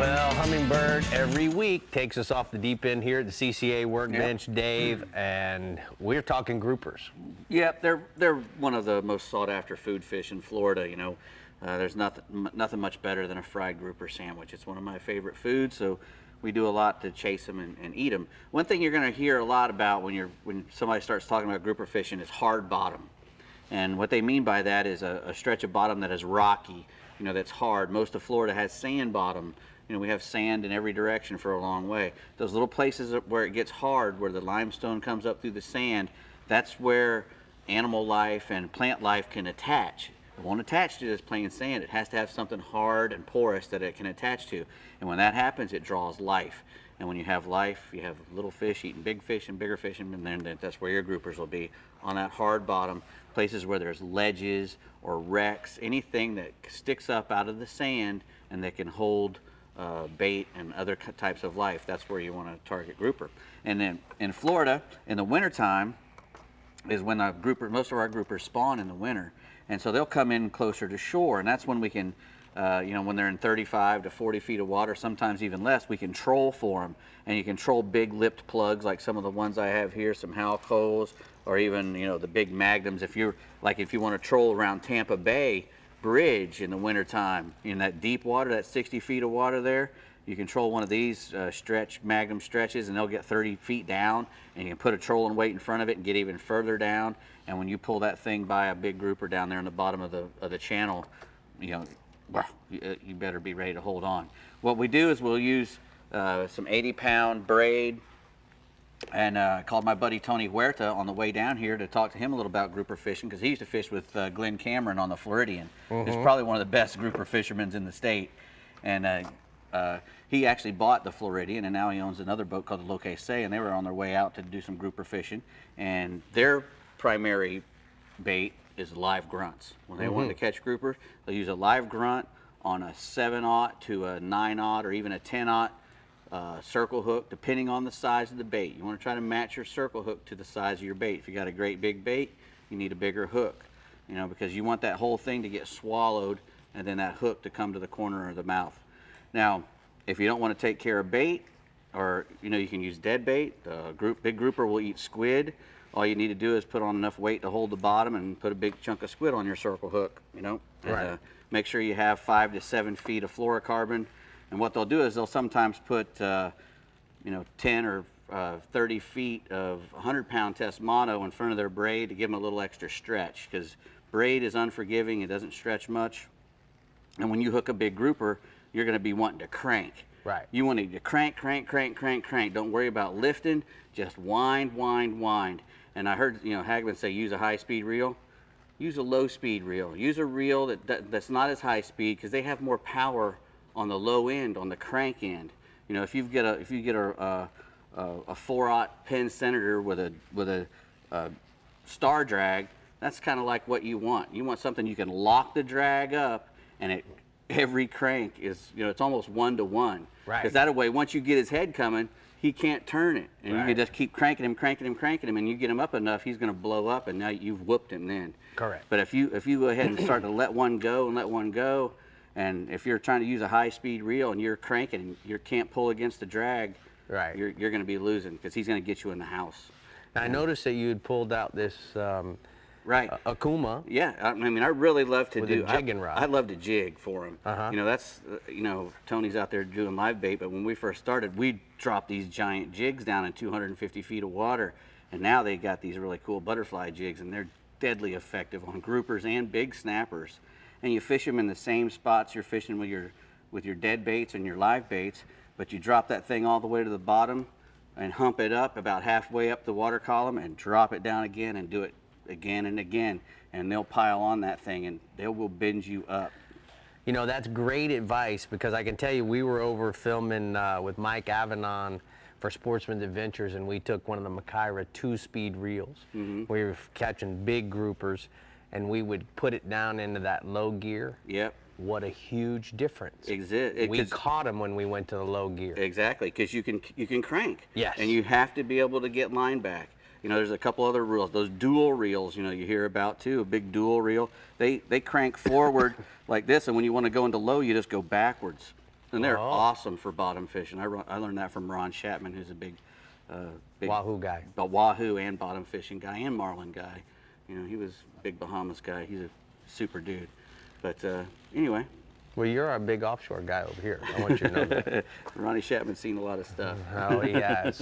Well, Hummingbird every week takes us off the deep end here at the CCA workbench, Dave, and we're talking groupers. Yep, they're one of the most sought after food fish in Florida. You know, there's nothing much better than a fried grouper sandwich. It's one of my favorite foods, so we do a lot to chase them and eat them. One thing you're going to hear a lot about when somebody starts talking about grouper fishing is hard bottom, and what they mean by that is a stretch of bottom that is rocky. You know, that's hard. Most of Florida has sand bottom. You know, we have sand in every direction for a long way. Those little places where it gets hard, where the limestone comes up through the sand, that's where animal life and plant life can attach. It won't attach to just plain sand. It has to have something hard and porous that it can attach to. And when that happens, it draws life. And when you have life, you have little fish eating big fish and bigger fish, and then that's where your groupers will be, on that hard bottom, places where there's ledges or wrecks, anything that sticks up out of the sand and that can hold bait and other types of life. That's where you want to target grouper. And then in Florida, in the wintertime, is when most of our groupers spawn in the winter. And so they'll come in closer to shore, and that's when we can, when they're in 35 to 40 feet of water, sometimes even less, we can troll for them. And you can troll big lipped plugs like some of the ones I have here, some halcoles, or even, the big magnums. If you want to troll around Tampa Bay Bridge in the wintertime, in that deep water, that 60 feet of water there, you can troll one of these magnum stretches, and they'll get 30 feet down, and you can put a trolling weight in front of it and get even further down. And when you pull that thing by a big grouper down there in the bottom of the channel, you better be ready to hold on. What we do is we'll use some 80-pound braid, and I called my buddy Tony Huerta on the way down here to talk to him a little about grouper fishing, because he used to fish with Glenn Cameron on the Floridian. He's probably one of the best grouper fishermen in the state. And he actually bought the Floridian, and now he owns another boat called the Loke Se, and they were on their way out to do some grouper fishing. And their primary bait is live grunts. When they want to catch grouper, they'll use a live grunt on a 7/0 to a 9/0 or even a 10/0 circle hook, depending on the size of the bait. You want to try to match your circle hook to the size of your bait. If you got a great big bait, you need a bigger hook, because you want that whole thing to get swallowed and then that hook to come to the corner of the mouth. Now, if you don't want to take care of bait, or you can use dead bait. Big grouper will eat squid. All you need to do is put on enough weight to hold the bottom and put a big chunk of squid on your circle hook. Right. Make sure you have 5 to 7 feet of fluorocarbon. And what they'll do is they'll sometimes put 10 or 30 feet of 100-pound test mono in front of their braid to give them a little extra stretch, because braid is unforgiving. It doesn't stretch much. And when you hook a big grouper, you're going to be wanting to crank. Right. You want to crank. Don't worry about lifting. Just wind. And I heard Hagman say use a high-speed reel. Use a low-speed reel. Use a reel that's not as high speed, because they have more power on the low end, on the crank end. If you get a 4/0 Penn Senator with a star drag, that's kind of like what you want. You want something you can lock the drag up, and every crank is, it's almost 1-to-1. Right. Because that way, once you get his head coming, he can't turn it, and you can just keep cranking him, and you get him up enough, he's going to blow up, and now you've whooped him then. Correct. But if you go ahead and start to let one go, and if you're trying to use a high-speed reel and you're cranking and you can't pull against the drag, right, you're going to be losing, because he's going to get you in the house. Now, I noticed that you had pulled out this right. Akuma. Yeah, I really love to with do a jigging rod. I love to jig for him. Uh-huh. That's Tony's out there doing live bait, but when we first started, we dropped these giant jigs down in 250 feet of water, and now they got these really cool butterfly jigs, and they're deadly effective on groupers and big snappers. And you fish them in the same spots you're fishing with your dead baits and your live baits, but you drop that thing all the way to the bottom and hump it up about halfway up the water column and drop it down again and do it again and again, and they'll pile on that thing and they will binge you up. That's great advice, because I can tell you we were over filming with Mike Avanon for Sportsman's Adventures, and we took one of the Makaira 2-speed reels. We were catching big groupers, and we would put it down into that low gear. Yep. What a huge difference. We caught them when we went to the low gear. Exactly, because you can crank. Yes. And you have to be able to get line back. There's a couple other rules. Those dual reels, you hear about too, a big dual reel. They crank forward like this, and when you want to go into low, you just go backwards. and they're Oh. awesome for bottom fishing. I learned that from Ron Chapman, who's a big Wahoo guy. Wahoo and bottom fishing guy and marlin guy. You know, he was a big Bahamas guy. He's a super dude. But anyway. Well, you're our big offshore guy over here. I want you to know that. Ronnie Chapman's seen a lot of stuff. Oh, he has.